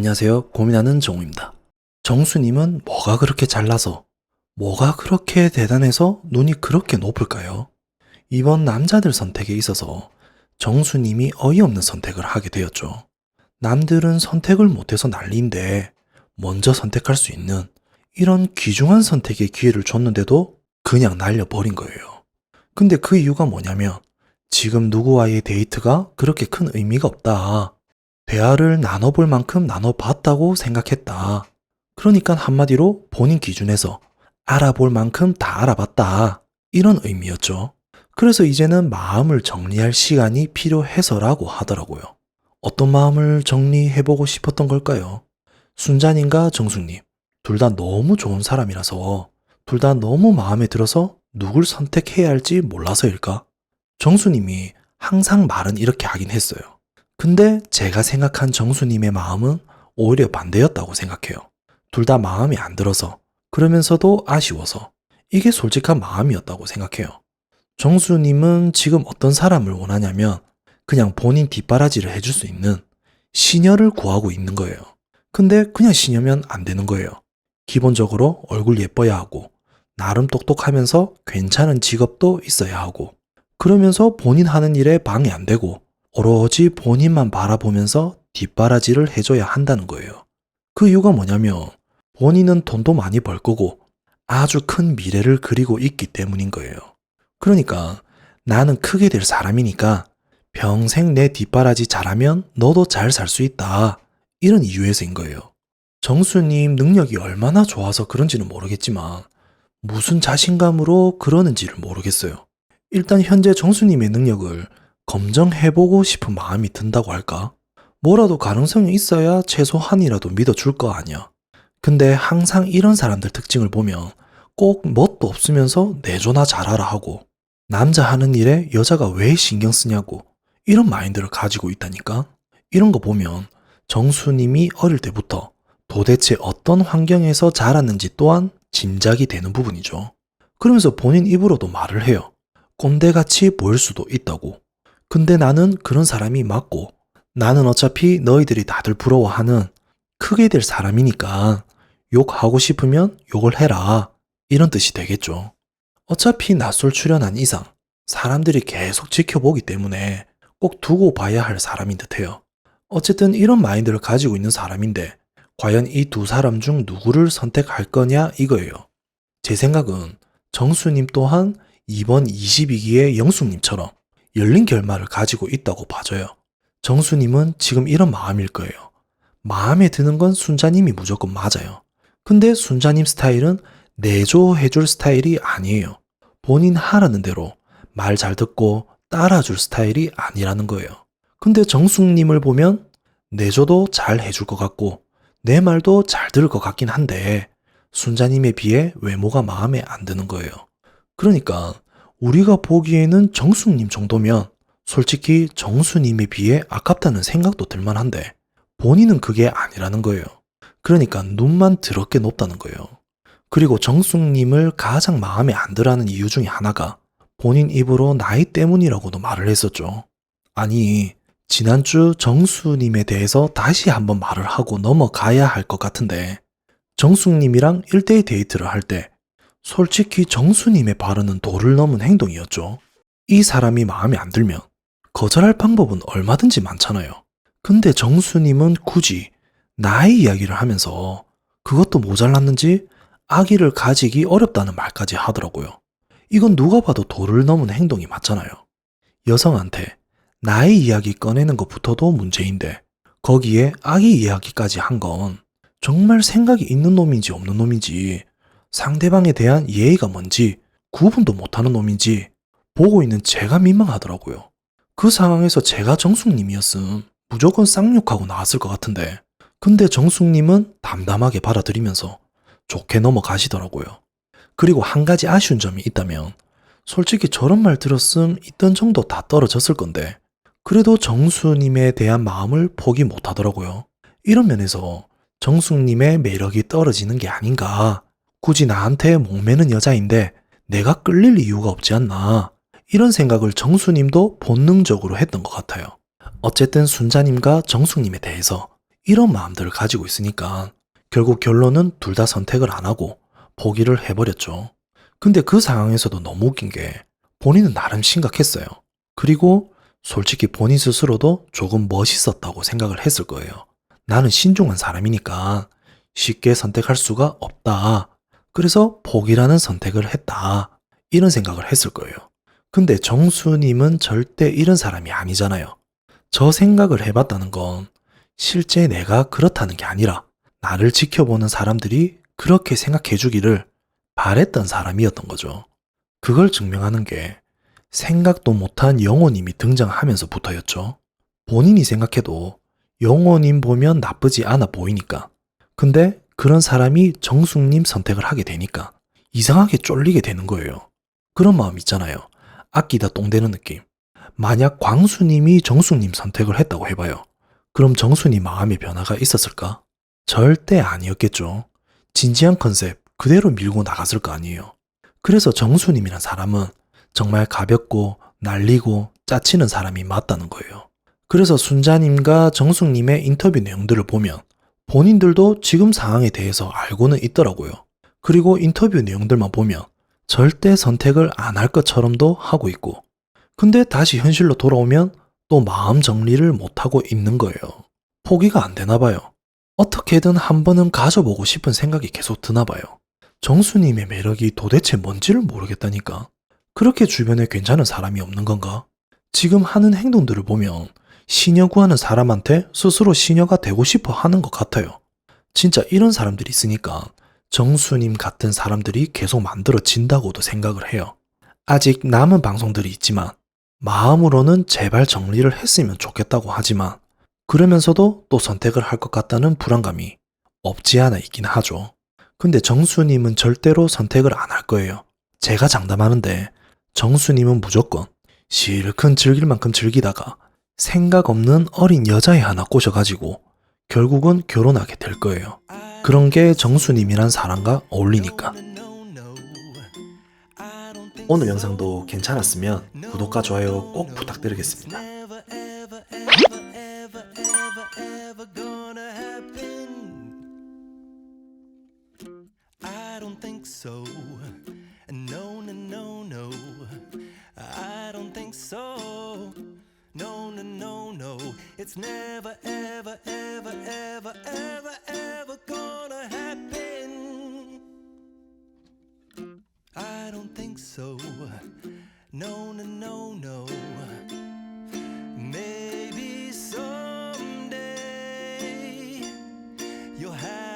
안녕하세요. 고민하는 정우입니다. 정수님은 뭐가 그렇게 잘나서, 뭐가 그렇게 대단해서 눈이 그렇게 높을까요? 이번 남자들 선택에 있어서 정수님이 어이없는 선택을 하게 되었죠. 남들은 선택을 못해서 난리인데 먼저 선택할 수 있는 이런 귀중한 선택의 기회를 줬는데도 그냥 날려버린 거예요. 근데 그 이유가 뭐냐면 지금 누구와의 데이트가 그렇게 큰 의미가 없다. 대화를 나눠볼 만큼 나눠봤다고 생각했다. 그러니까 한마디로 본인 기준에서 알아볼 만큼 다 알아봤다. 이런 의미였죠. 그래서 이제는 마음을 정리할 시간이 필요해서라고 하더라고요. 어떤 마음을 정리해보고 싶었던 걸까요? 순자님과 정숙님, 둘 다 너무 좋은 사람이라서 둘 다 너무 마음에 들어서 누굴 선택해야 할지 몰라서일까? 정수님이 항상 말은 이렇게 하긴 했어요. 근데 제가 생각한 정수님의 마음은 오히려 반대였다고 생각해요. 둘 다 마음에 안 들어서, 그러면서도 아쉬워서, 이게 솔직한 마음이었다고 생각해요. 정수님은 지금 어떤 사람을 원하냐면 그냥 본인 뒷바라지를 해줄 수 있는 시녀를 구하고 있는 거예요. 근데 그냥 시녀면 안 되는 거예요. 기본적으로 얼굴 예뻐야 하고 나름 똑똑하면서 괜찮은 직업도 있어야 하고 그러면서 본인 하는 일에 방해 안 되고 오로지 본인만 바라보면서 뒷바라지를 해줘야 한다는 거예요. 그 이유가 뭐냐면 본인은 돈도 많이 벌 거고 아주 큰 미래를 그리고 있기 때문인 거예요. 그러니까 나는 크게 될 사람이니까 평생 내 뒷바라지 잘하면 너도 잘 살 수 있다. 이런 이유에서인 거예요. 정수님 능력이 얼마나 좋아서 그런지는 모르겠지만 무슨 자신감으로 그러는지를 모르겠어요. 일단 현재 정수님의 능력을 검증해보고 싶은 마음이 든다고 할까? 뭐라도 가능성이 있어야 최소한이라도 믿어줄 거 아니야. 근데 항상 이런 사람들 특징을 보면 꼭 뭣도 없으면서 내조나 잘하라 하고 남자 하는 일에 여자가 왜 신경 쓰냐고 이런 마인드를 가지고 있다니까? 이런 거 보면 정수님이 어릴 때부터 도대체 어떤 환경에서 자랐는지 또한 짐작이 되는 부분이죠. 그러면서 본인 입으로도 말을 해요. 꼰대같이 보일 수도 있다고. 근데 나는 그런 사람이 맞고 나는 어차피 너희들이 다들 부러워하는 크게 될 사람이니까 욕하고 싶으면 욕을 해라. 이런 뜻이 되겠죠. 어차피 낯설 출연한 이상 사람들이 계속 지켜보기 때문에 꼭 두고 봐야 할 사람인 듯해요. 어쨌든 이런 마인드를 가지고 있는 사람인데 과연 이 두 사람 중 누구를 선택할 거냐 이거예요. 제 생각은 정수님 또한 이번 22기의 영숙님처럼 열린 결말을 가지고 있다고 봐져요. 정수님은 지금 이런 마음일 거예요. 마음에 드는 건 순자님이 무조건 맞아요. 근데 순자님 스타일은 내조해줄 스타일이 아니에요. 본인 하라는 대로 말 잘 듣고 따라줄 스타일이 아니라는 거예요. 근데 정숙님을 보면 내조도 잘 해줄 것 같고 내 말도 잘 들을 것 같긴 한데 순자님에 비해 외모가 마음에 안 드는 거예요. 그러니까 우리가 보기에는 정숙님 정도면 솔직히 정수님에 비해 아깝다는 생각도 들만한데 본인은 그게 아니라는 거예요. 그러니까 눈만 더럽게 높다는 거예요. 그리고 정숙님을 가장 마음에 안 들어하는 이유 중에 하나가 본인 입으로 나이 때문이라고도 말을 했었죠. 아니, 지난주 정수님에 대해서 다시 한번 말을 하고 넘어가야 할 것 같은데 정숙님이랑 1대1 데이트를 할 때 솔직히 정수님의 발언은 도를 넘은 행동이었죠. 이 사람이 마음에 안 들면 거절할 방법은 얼마든지 많잖아요. 근데 정수님은 굳이 나의 이야기를 하면서 그것도 모자랐는지 아기를 가지기 어렵다는 말까지 하더라고요. 이건 누가 봐도 도를 넘은 행동이 맞잖아요. 여성한테 나의 이야기 꺼내는 것부터도 문제인데 거기에 아기 이야기까지 한 건 정말 생각이 있는 놈인지 없는 놈인지 상대방에 대한 예의가 뭔지 구분도 못하는 놈인지 보고 있는 제가 민망하더라고요. 그 상황에서 제가 정숙님이었음 무조건 쌍욕하고 나왔을 것 같은데 근데 정숙님은 담담하게 받아들이면서 좋게 넘어가시더라고요. 그리고 한 가지 아쉬운 점이 있다면 솔직히 저런 말 들었음 있던 정도 다 떨어졌을 건데 그래도 정수님에 대한 마음을 포기 못하더라고요. 이런 면에서 정숙님의 매력이 떨어지는 게 아닌가. 굳이 나한테 목매는 여자인데 내가 끌릴 이유가 없지 않나. 이런 생각을 정수님도 본능적으로 했던 것 같아요. 어쨌든 순자님과 정숙님에 대해서 이런 마음들을 가지고 있으니까 결국 결론은 둘 다 선택을 안 하고 포기를 해버렸죠. 근데 그 상황에서도 너무 웃긴 게 본인은 나름 심각했어요. 그리고 솔직히 본인 스스로도 조금 멋있었다고 생각을 했을 거예요. 나는 신중한 사람이니까 쉽게 선택할 수가 없다. 그래서 포기라는 선택을 했다. 이런 생각을 했을 거예요. 근데 정수님은 절대 이런 사람이 아니잖아요. 저 생각을 해봤다는 건 실제 내가 그렇다는 게 아니라 나를 지켜보는 사람들이 그렇게 생각해 주기를 바랬던 사람이었던 거죠. 그걸 증명하는 게 생각도 못한 영호님이 등장하면서부터였죠. 본인이 생각해도 영호님 보면 나쁘지 않아 보이니까. 근데 그런 사람이 정숙님 선택을 하게 되니까 이상하게 쫄리게 되는 거예요. 그런 마음 있잖아요. 아끼다 똥 되는 느낌. 만약 광수님이 정숙님 선택을 했다고 해봐요. 그럼 정순이 마음의 변화가 있었을까? 절대 아니었겠죠. 진지한 컨셉 그대로 밀고 나갔을 거 아니에요. 그래서 정수님이란 사람은 정말 가볍고 날리고 짜치는 사람이 맞다는 거예요. 그래서 순자님과 정숙님의 인터뷰 내용들을 보면 본인들도 지금 상황에 대해서 알고는 있더라고요. 그리고 인터뷰 내용들만 보면 절대 선택을 안 할 것처럼도 하고 있고, 근데 다시 현실로 돌아오면 또 마음 정리를 못하고 있는 거예요. 포기가 안 되나 봐요. 어떻게든 한 번은 가져보고 싶은 생각이 계속 드나 봐요. 정수님의 매력이 도대체 뭔지를 모르겠다니까. 그렇게 주변에 괜찮은 사람이 없는 건가? 지금 하는 행동들을 보면 시녀 구하는 사람한테 스스로 시녀가 되고 싶어 하는 것 같아요. 진짜 이런 사람들이 있으니까 정수님 같은 사람들이 계속 만들어진다고도 생각을 해요. 아직 남은 방송들이 있지만 마음으로는 제발 정리를 했으면 좋겠다고 하지만 그러면서도 또 선택을 할 것 같다는 불안감이 없지 않아 있긴 하죠. 근데 정수님은 절대로 선택을 안 할 거예요. 제가 장담하는데 정수님은 무조건 실컷 즐길 만큼 즐기다가 생각 없는 어린 여자애 하나 꼬셔가지고 결국은 결혼하게 될 거예요. 그런 게 정수님이란 사람과 어울리니까. 오늘 영상도 괜찮았으면 구독과 좋아요 꼭 부탁드리겠습니다. I don't think so. No, no, no, no. I don't think so. No, no, no, no. It's never, ever, ever, ever, ever, ever gonna happen. I don't think so. No, no, no, no. Maybe someday you'll have